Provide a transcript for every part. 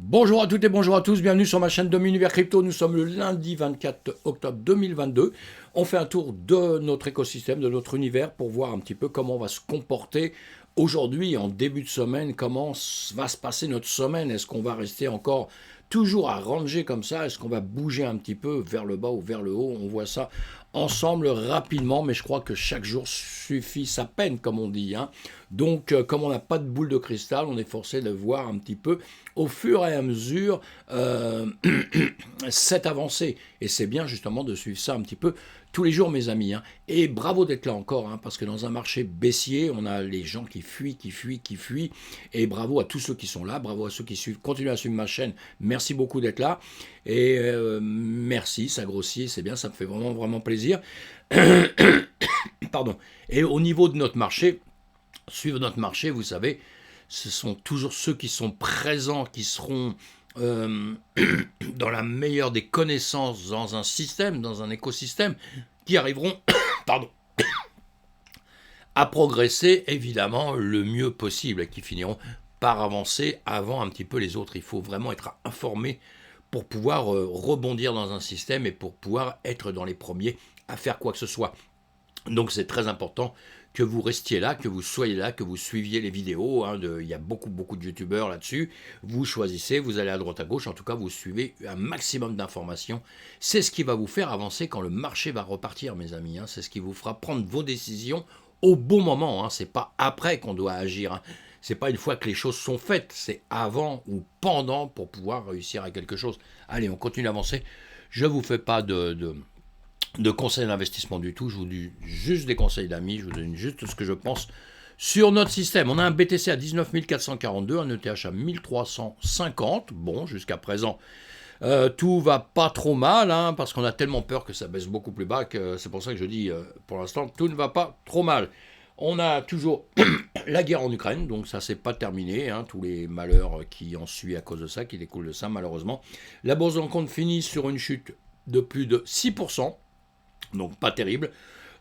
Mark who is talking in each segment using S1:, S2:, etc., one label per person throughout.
S1: Bonjour à toutes et bonjour à tous, bienvenue sur ma chaîne Dom Univers Crypto. Nous sommes le lundi 24 octobre 2022. On fait un tour de notre écosystème, de notre univers pour voir un petit peu comment on va se comporter aujourd'hui en début de semaine, comment va se passer notre semaine. Est-ce qu'on va rester encore toujours à ranger comme ça? Est-ce qu'on va bouger un petit peu vers le bas ou vers le haut? On voit ça ensemble rapidement, mais je crois que chaque jour suffit sa peine, comme on dit, hein. Donc, comme on n'a pas de boule de cristal, on est forcé de voir un petit peu au fur et à mesure cette avancée. Et c'est bien justement de suivre ça un petit peu tous les jours, mes amis, hein. Et bravo d'être là encore, hein, parce que dans un marché baissier, on a les gens qui fuient, qui fuient, qui fuient. Et bravo à tous ceux qui sont là, bravo à ceux qui suivent, continuez à suivre ma chaîne. Merci beaucoup d'être là. Et merci, ça grossit, c'est bien, ça me fait vraiment, vraiment plaisir. Pardon. Et au niveau de notre marché, suivre notre marché, vous savez, ce sont toujours ceux qui sont présents, qui seront dans la meilleure des connaissances dans un système, dans un écosystème, qui arriveront pardon, à progresser évidemment le mieux possible et qui finiront par avancer avant un petit peu les autres. Il faut vraiment être informé pour pouvoir rebondir dans un système et pour pouvoir être dans les premiers à faire quoi que ce soit. Donc c'est très important que vous restiez là, que vous soyez là, que vous suiviez les vidéos, hein, il y a beaucoup de youtubeurs là-dessus, vous choisissez, vous allez à droite à gauche, en tout cas vous suivez un maximum d'informations, c'est ce qui va vous faire avancer quand le marché va repartir, mes amis, hein. C'est ce qui vous fera prendre vos décisions au bon moment, hein. C'est pas après qu'on doit agir, hein. C'est pas une fois que les choses sont faites, c'est avant ou pendant pour pouvoir réussir à quelque chose. Allez, on continue d'avancer, je vous fais pas de conseils d'investissement du tout, je vous dis juste des conseils d'amis, je vous donne juste ce que je pense sur notre système. On a un BTC à 19 442, un ETH à 1350, bon, jusqu'à présent, tout va pas trop mal, hein, parce qu'on a tellement peur que ça baisse beaucoup plus bas, que c'est pour ça que je dis, pour l'instant, tout ne va pas trop mal. On a toujours la guerre en Ukraine, donc ça c'est pas terminé, hein, tous les malheurs qui en suivent à cause de ça, qui découlent de ça malheureusement. La bourse de Hong Kong finit sur une chute de plus de 6%, donc pas terrible.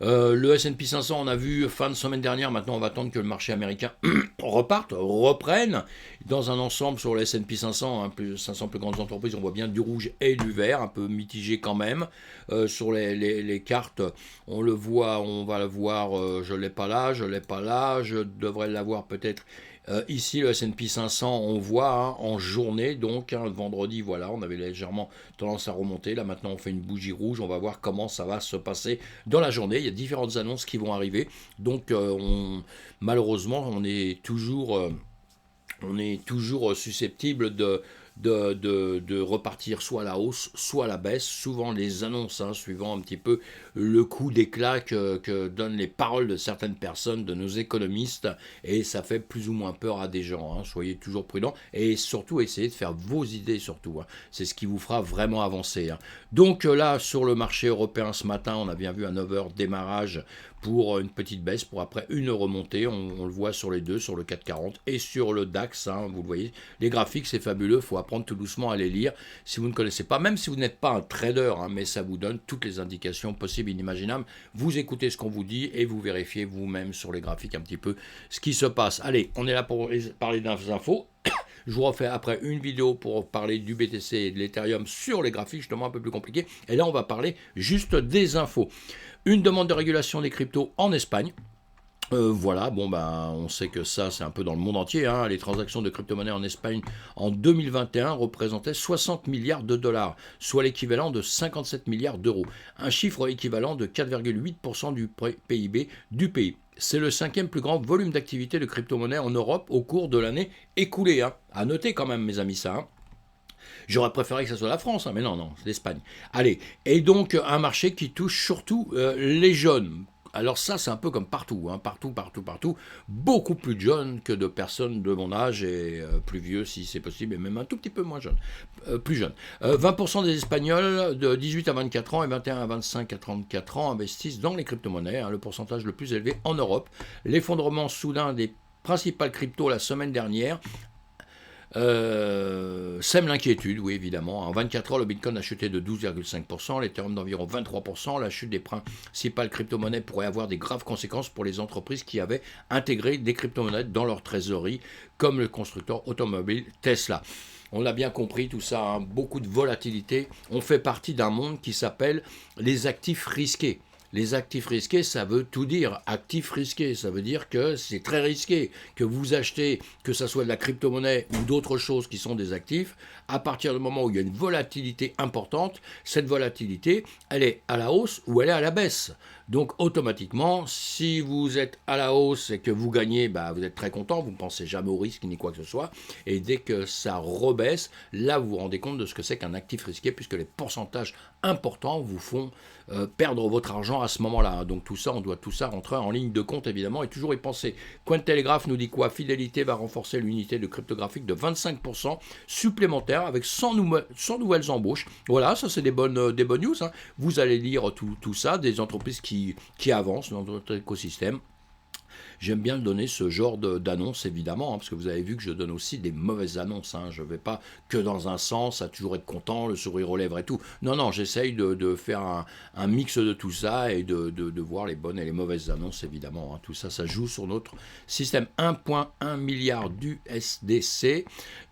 S1: Le S&P 500, on a vu fin de semaine dernière, maintenant on va attendre que le marché américain reprenne. Dans un ensemble sur le S&P 500, hein, 500 plus grandes entreprises, on voit bien du rouge et du vert, un peu mitigé quand même. Sur les cartes, on le voit, on va le voir, je ne l'ai pas là, je devrais l'avoir peut-être. Ici, le S&P 500, on voit, hein, en journée, donc, hein, vendredi, voilà, on avait légèrement tendance à remonter. Là, maintenant, on fait une bougie rouge. On va voir comment ça va se passer dans la journée. Il y a différentes annonces qui vont arriver. Donc, malheureusement, on est toujours susceptible de repartir soit à la hausse, soit à la baisse. Souvent les annonces, hein, suivant un petit peu le coup d'éclat que donnent les paroles de certaines personnes, de nos économistes, et ça fait plus ou moins peur à des gens, hein. Soyez toujours prudents et surtout essayez de faire vos idées surtout, hein. C'est ce qui vous fera vraiment avancer, hein. Donc là, sur le marché européen ce matin, on a bien vu un over démarrage pour une petite baisse, pour après une remontée. On le voit sur les deux, sur le 440 et sur le DAX, hein, vous le voyez. Les graphiques, c'est fabuleux, il faut apprendre tout doucement à les lire. Si vous ne connaissez pas, même si vous n'êtes pas un trader, hein, mais ça vous donne toutes les indications possibles, inimaginables. Vous écoutez ce qu'on vous dit et vous vérifiez vous-même sur les graphiques un petit peu ce qui se passe. Allez, on est là pour parler d'infos. Je vous refais après une vidéo pour parler du BTC et de l'Ethereum sur les graphiques, justement un peu plus compliqué. Et là, on va parler juste des infos. Une demande de régulation des cryptos en Espagne. Voilà, bon ben, on sait que ça c'est un peu dans le monde entier, hein. Les transactions de crypto-monnaies en Espagne en 2021 représentaient 60 milliards de dollars, soit l'équivalent de 57 milliards d'euros, un chiffre équivalent de 4,8% du PIB du pays. C'est le 5e plus grand volume d'activité de crypto-monnaie en Europe au cours de l'année écoulée, hein. À noter quand même, mes amis, ça, hein. J'aurais préféré que ce soit la France, hein, mais non, c'est l'Espagne. Allez, et donc un marché qui touche surtout les jeunes. Alors ça, c'est un peu comme partout, hein, partout. Beaucoup plus de jeunes que de personnes de mon âge et plus vieux si c'est possible, et même un tout petit peu moins jeunes, plus jeunes. 20% des Espagnols de 18 à 24 ans et 21 à 25 à 34 ans investissent dans les crypto-monnaies, hein, le pourcentage le plus élevé en Europe. L'effondrement soudain des principales cryptos la semaine dernière sème l'inquiétude, oui évidemment. En 24 heures, le Bitcoin a chuté de 12,5%, l'Ethereum d'environ 23%. La chute des principales crypto-monnaies pourrait avoir des graves conséquences pour les entreprises qui avaient intégré des crypto-monnaies dans leur trésorerie, comme le constructeur automobile Tesla. On l'a bien compris tout ça, hein, beaucoup de volatilité. On fait partie d'un monde qui s'appelle les actifs risqués. Les actifs risqués, ça veut tout dire. Actifs risqués, ça veut dire que c'est très risqué que vous achetez, que ce soit de la crypto-monnaie ou d'autres choses qui sont des actifs. À partir du moment où il y a une volatilité importante, cette volatilité, elle est à la hausse ou elle est à la baisse. Donc automatiquement, si vous êtes à la hausse et que vous gagnez, bah, vous êtes très content, vous ne pensez jamais au risque ni quoi que ce soit. Et dès que ça rebaisse, là vous vous rendez compte de ce que c'est qu'un actif risqué, puisque les pourcentages importants vous font perdre votre argent à ce moment-là. Donc tout ça, on doit tout ça rentrer en ligne de compte évidemment et toujours y penser. Cointelegraph nous dit quoi? Fidélité va renforcer l'unité de cryptographique de 25% supplémentaire avec 100 nouvelles embauches. Voilà, ça c'est des bonnes news. Hein. Vous allez lire tout ça, des entreprises qui avancent dans notre écosystème. J'aime bien donner ce genre d'annonces, évidemment, hein, parce que vous avez vu que je donne aussi des mauvaises annonces. Hein. Je ne vais pas que dans un sens, à toujours être content, le sourire aux lèvres et tout. Non, non, j'essaye de faire un mix de tout ça et de voir les bonnes et les mauvaises annonces, évidemment. Hein. Tout ça, ça joue sur notre système. 1,1 milliard d'USDC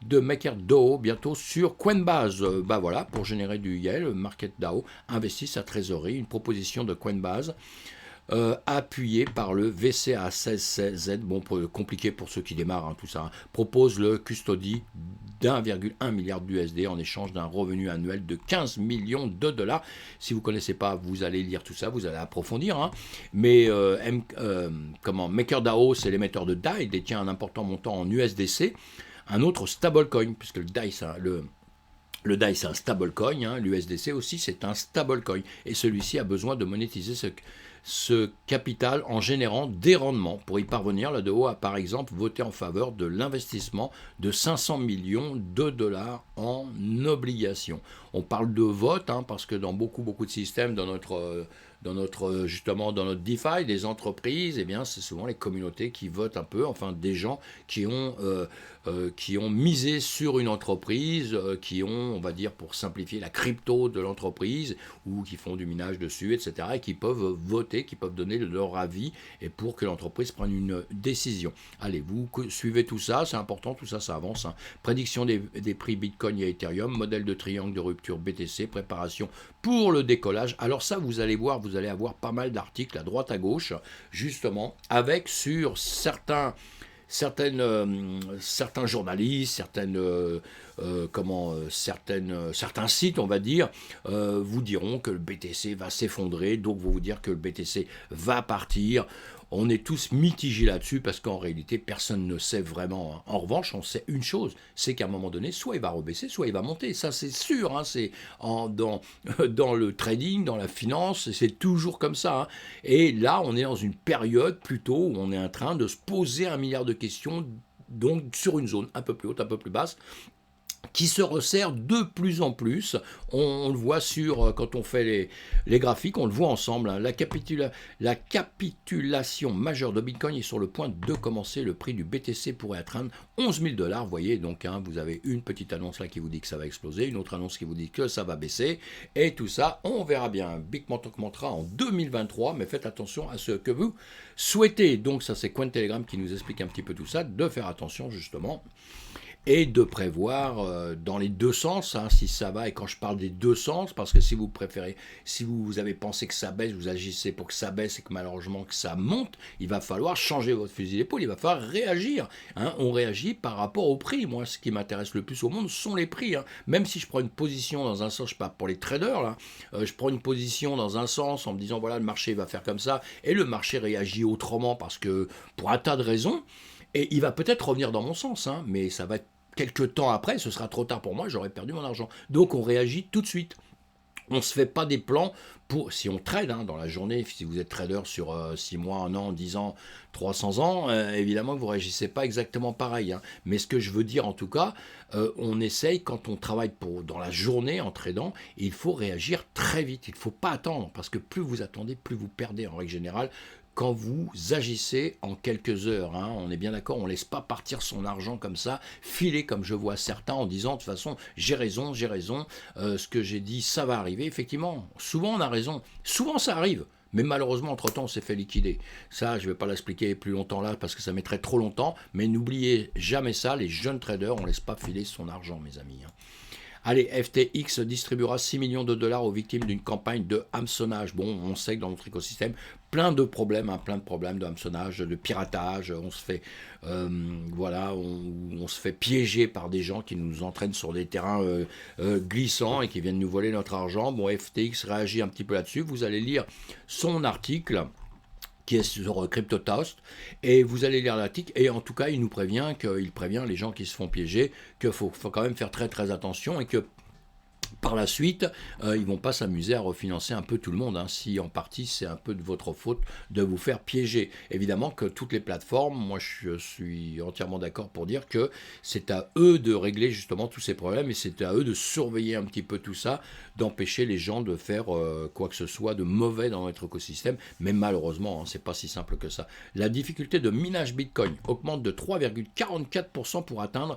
S1: de MakerDAO, bientôt sur Coinbase. Bah voilà, pour générer du YEL, MarketDAO investit sa trésorerie, une proposition de Coinbase. Appuyé par le VCA16Z, bon, compliqué pour ceux qui démarrent, hein, tout ça, hein, propose le custody d'1,1 milliard d'USD en échange d'un revenu annuel de 15 millions de dollars. Si vous ne connaissez pas, vous allez lire tout ça, vous allez approfondir. Hein. Mais MakerDAO, c'est l'émetteur de DAI, il détient un important montant en USDC, un autre stablecoin, puisque le DAI, le DAI, c'est un stablecoin, hein, l'USDC aussi, c'est un stablecoin. Et celui-ci a besoin de monétiser ce capital en générant des rendements. Pour y parvenir, la DAO a par exemple voté en faveur de l'investissement de 500 millions de dollars en obligations. On parle de vote, hein, parce que dans beaucoup de systèmes, justement dans notre DeFi, des entreprises, eh bien, c'est souvent les communautés qui votent un peu, enfin des gens qui ont misé sur une entreprise, qui ont, on va dire, pour simplifier, la crypto de l'entreprise, ou qui font du minage dessus, etc., et qui peuvent voter, qui peuvent donner leur avis, et pour que l'entreprise prenne une décision. Allez, vous suivez tout ça, c'est important, tout ça, ça avance. Hein. Prédiction des prix Bitcoin et Ethereum, modèle de triangle de rupture BTC, préparation pour le décollage. Alors ça, vous allez voir, vous allez avoir pas mal d'articles à droite à gauche, justement, avec sur certains journalistes, certains sites, on va dire, vous diront que le BTC va s'effondrer, donc vont vous dire que le BTC va partir. On est tous mitigés là-dessus parce qu'en réalité, personne ne sait vraiment. Hein. En revanche, on sait une chose, c'est qu'à un moment donné, soit il va rebaisser, soit il va monter. Ça, c'est sûr. Hein, c'est dans le trading, dans la finance, c'est toujours comme ça. Hein. Et là, on est dans une période plutôt où on est en train de se poser 1 milliard de questions, donc sur une zone un peu plus haute, un peu plus basse, qui se resserre de plus en plus. On le voit quand on fait les graphiques, on le voit ensemble. Hein. La capitulation majeure de Bitcoin est sur le point de commencer. Le prix du BTC pourrait atteindre 11 000 $. Vous voyez, donc hein, vous avez une petite annonce là qui vous dit que ça va exploser, une autre annonce qui vous dit que ça va baisser, et tout ça, on verra bien. Big augmentera en 2023, mais faites attention à ce que vous souhaitez. Donc ça, c'est Cointelegraph qui nous explique un petit peu tout ça, de faire attention justement. Et de prévoir dans les deux sens, hein, si ça va, et quand je parle des deux sens, parce que si vous préférez, si vous avez pensé que ça baisse, vous agissez pour que ça baisse et que malheureusement que ça monte, il va falloir changer votre fusil d'épaule, il va falloir réagir. Hein, on réagit par rapport au prix. Moi, ce qui m'intéresse le plus au monde sont les prix. Hein. Même si je prends une position dans un sens, je parle pour les traders, là, je prends une position dans un sens en me disant, voilà, le marché va faire comme ça, et le marché réagit autrement parce que, pour un tas de raisons, et il va peut-être revenir dans mon sens, hein, mais ça va être quelques temps après, ce sera trop tard pour moi, j'aurai perdu mon argent. Donc on réagit tout de suite. On ne se fait pas des plans pour, si on trade hein, dans la journée, si vous êtes trader sur 6 mois, 1 an, 10 ans, 300 ans, évidemment que vous ne réagissez pas exactement pareil. Hein. Mais ce que je veux dire en tout cas, on essaye quand on travaille dans la journée en tradant, il faut réagir très vite, il ne faut pas attendre, parce que plus vous attendez, plus vous perdez en règle générale. Quand vous agissez en quelques heures, hein, on est bien d'accord, on ne laisse pas partir son argent comme ça, filer comme je vois certains en disant de toute façon j'ai raison, ce que j'ai dit ça va arriver. Effectivement, souvent on a raison, souvent ça arrive, Mais malheureusement, entre-temps, on s'est fait liquider. Ça, je ne vais pas l'expliquer plus longtemps là parce que ça mettrait trop longtemps. Mais n'oubliez jamais ça, les jeunes traders, on ne laisse pas filer son argent, mes amis. Allez, FTX distribuera 6 millions de dollars aux victimes d'une campagne de hameçonnage. Bon, on sait que dans notre écosystème, plein de problèmes de hameçonnage, de piratage. On se fait, voilà, on se fait piéger par des gens qui nous entraînent sur des terrains glissants et qui viennent nous voler notre argent. Bon, FTX réagit un petit peu là-dessus. Vous allez lire son article qui est sur CryptoToast, et vous allez lire l'article, et en tout cas, il prévient les gens qui se font piéger, qu'il faut quand même faire très très attention, et que par la suite, ils ne vont pas s'amuser à refinancer un peu tout le monde, hein, si en partie c'est un peu de votre faute de vous faire piéger. Évidemment que toutes les plateformes, moi je suis entièrement d'accord pour dire que c'est à eux de régler justement tous ces problèmes et c'est à eux de surveiller un petit peu tout ça, d'empêcher les gens de faire quoi que ce soit de mauvais dans notre écosystème, mais malheureusement, hein, c'est pas si simple que ça. La difficulté de minage Bitcoin augmente de 3,44% pour atteindre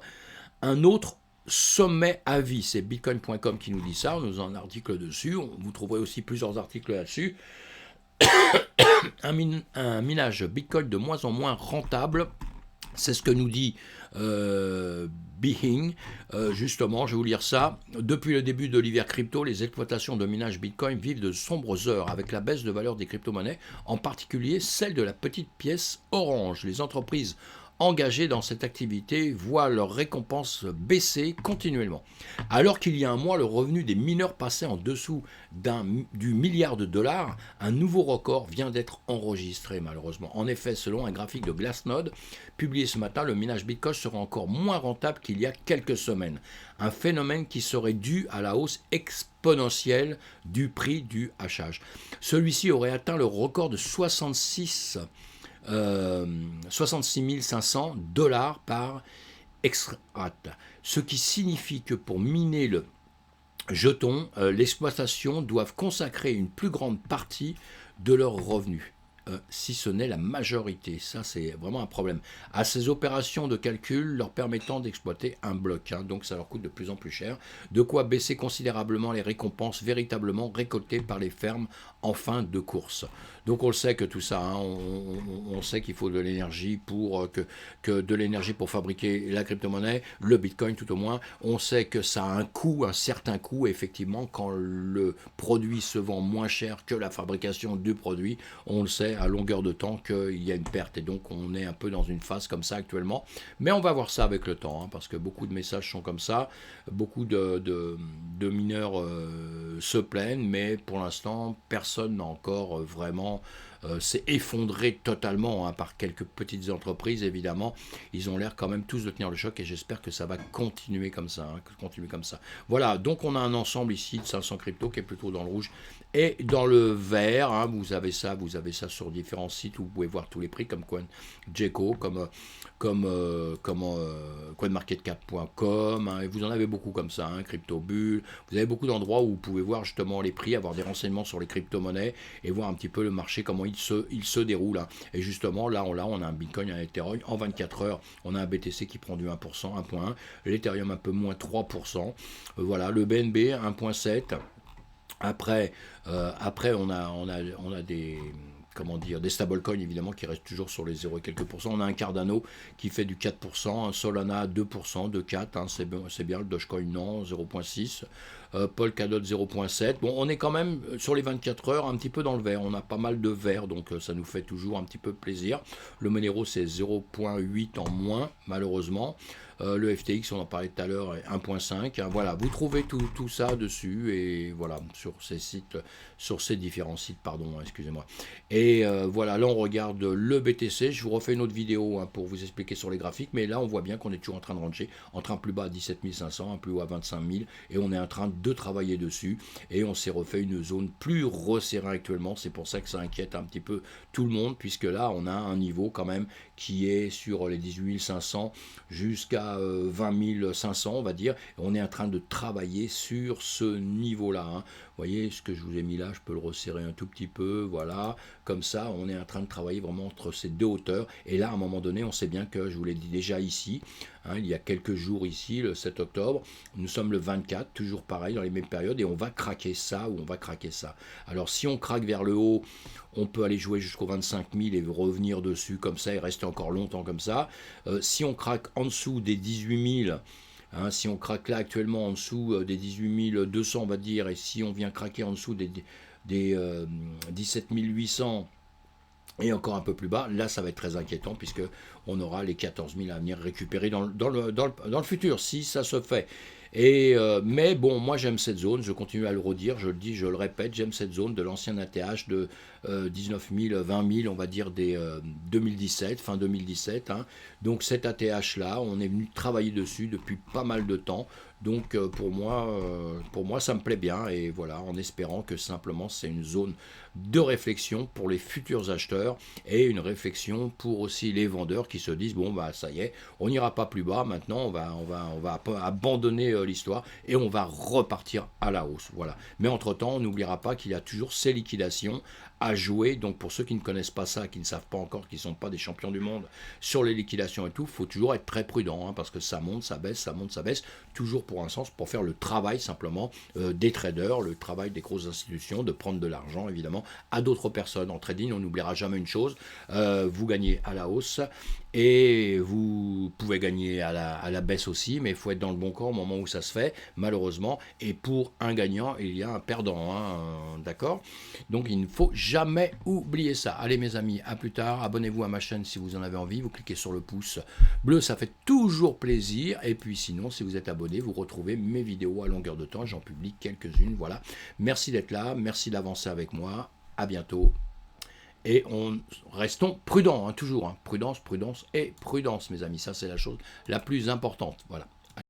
S1: un autre sommet à vie. C'est bitcoin.com qui nous dit ça, nous avons un article dessus, vous trouverez aussi plusieurs articles là-dessus. Un minage Bitcoin de moins en moins rentable, c'est ce que nous dit Being. Justement, je vais vous lire ça. Depuis le début de l'hiver crypto, les exploitations de minage Bitcoin vivent de sombres heures avec la baisse de valeur des crypto-monnaies, en particulier celle de la petite pièce orange. Les entreprises engagés dans cette activité voient leurs récompenses baisser continuellement. Alors qu'il y a un mois, le revenu des mineurs passait en dessous du milliard de dollars, un nouveau record vient d'être enregistré malheureusement. En effet, selon un graphique de Glassnode publié ce matin, le minage Bitcoin sera encore moins rentable qu'il y a quelques semaines. Un phénomène qui serait dû à la hausse exponentielle du prix du hachage. Celui-ci aurait atteint le record de 66 500 dollars par extract. Ce qui signifie que pour miner le jeton, l'exploitation doivent consacrer une plus grande partie de leurs revenus. Si ce n'est la majorité. Ça, c'est vraiment un problème. À ces opérations de calcul leur permettant d'exploiter un bloc. Hein, donc, ça leur coûte de plus en plus cher. De quoi baisser considérablement les récompenses véritablement récoltées par les fermes en fin de course. Donc, on le sait que tout ça, hein, on sait qu'il faut de l'énergie pour pour fabriquer la crypto-monnaie, le Bitcoin tout au moins. On sait que ça a un coût, un certain coût. Effectivement, quand le produit se vend moins cher que la fabrication du produit, on le sait à longueur de temps qu'il y a une perte et donc on est un peu dans une phase comme ça actuellement, mais on va voir ça avec le temps, hein, parce que beaucoup de messages sont comme ça, beaucoup de mineurs se plaignent, mais pour l'instant personne n'a encore vraiment s'est effondré totalement, hein, par quelques petites entreprises évidemment. Ils ont l'air quand même tous de tenir le choc et j'espère que ça va continuer comme ça, Voilà, donc on a un ensemble ici de 500 cryptos qui est plutôt dans le rouge et dans le vert, hein, vous avez ça sur différents sites où vous pouvez voir tous les prix comme CoinGecko, comme coinmarketcap.com, hein, et vous en avez beaucoup comme ça, hein, CryptoBull, vous avez beaucoup d'endroits où vous pouvez voir justement les prix, avoir des renseignements sur les crypto-monnaies et voir un petit peu le marché, comment il se déroule. Hein. Et justement, là, on a un Bitcoin, un Ethereum, en 24 heures, on a un BTC qui prend du 1%, 1.1, l'Ethereum un peu moins 3%, voilà, le BNB 1.7%. Après, on a des des stablecoins évidemment qui restent toujours sur les 0 et quelques pourcents. On a un Cardano qui fait du 4%, un Solana 2%, de 4, hein, c'est bien, le Dogecoin non, 0.6, Polkadot 0.7. Bon, on est quand même sur les 24 heures un petit peu dans le vert, on a pas mal de vert, donc ça nous fait toujours un petit peu plaisir. Le Monero c'est 0.8 en moins malheureusement. Le FTX, on en parlait tout à l'heure, 1.5. Hein, voilà, vous trouvez tout ça dessus et voilà, sur ces différents sites, excusez-moi. Et voilà, là on regarde le BTC. Je vous refais une autre vidéo, hein, pour vous expliquer sur les graphiques, mais là on voit bien qu'on est toujours en train de ranger, en train plus bas à 17 500, un plus haut à 25 000, et on est en train de travailler dessus. Et on s'est refait une zone plus resserrée actuellement. C'est pour ça que ça inquiète un petit peu tout le monde, puisque là on a un niveau quand même qui est sur les 18 500 jusqu'à 20 500, on va dire. On est en train de travailler sur ce niveau-là. Hein. Vous voyez ce que je vous ai mis là, je peux le resserrer un tout petit peu, voilà. Comme ça, on est en train de travailler vraiment entre ces deux hauteurs. Et là, à un moment donné, on sait bien que, je vous l'ai dit déjà ici, hein, il y a quelques jours ici, le 7 octobre, nous sommes le 24, toujours pareil, dans les mêmes périodes, et on va craquer ça ou on va craquer ça. Alors si on craque vers le haut, on peut aller jouer jusqu'aux 25 000 et revenir dessus comme ça et rester encore longtemps comme ça. Si on craque en dessous des 18 000, hein, si on craque là actuellement en dessous des 18 200, on va dire, et si on vient craquer en dessous des 17 800 et encore un peu plus bas, là ça va être très inquiétant puisque on aura les 14 000 à venir récupérer dans le futur, si ça se fait. Mais bon, moi j'aime cette zone, je continue à le redire, je le dis, je le répète, j'aime cette zone de l'ancien ATH de 19 000, 20 000, on va dire des 2017, fin 2017. Hein. Donc cet ATH là, on est venu travailler dessus depuis pas mal de temps. Donc pour moi, ça me plaît bien et voilà, en espérant que simplement c'est une zone de réflexion pour les futurs acheteurs et une réflexion pour aussi les vendeurs qui se disent bon bah ça y est, on n'ira pas plus bas, maintenant on va abandonner l'histoire et on va repartir à la hausse. Voilà. Mais entre-temps, on n'oubliera pas qu'il y a toujours ces liquidations à jouer. Donc pour ceux qui ne connaissent pas ça, qui ne savent pas encore, qui ne sont pas des champions du monde sur les liquidations et tout, il faut toujours être très prudent hein, parce que ça monte, ça baisse, ça monte, ça baisse, toujours pour un sens, pour faire le travail simplement des traders, le travail des grosses institutions, de prendre de l'argent évidemment à d'autres personnes. En trading, on n'oubliera jamais une chose, vous gagnez à la hausse et vous pouvez gagner à la baisse aussi, mais il faut être dans le bon camp au moment où ça se fait, malheureusement, et pour un gagnant, il y a un perdant, hein, d'accord? Donc il ne faut jamais oublier ça. Allez mes amis, à plus tard, abonnez-vous à ma chaîne si vous en avez envie, vous cliquez sur le pouce bleu, ça fait toujours plaisir, et puis sinon, si vous êtes abonné, vous retrouvez mes vidéos à longueur de temps, j'en publie quelques-unes, voilà. Merci d'être là, merci d'avancer avec moi, à bientôt. Et restons prudents, hein, toujours. Hein. Prudence, prudence et prudence, mes amis. Ça, c'est la chose la plus importante. Voilà.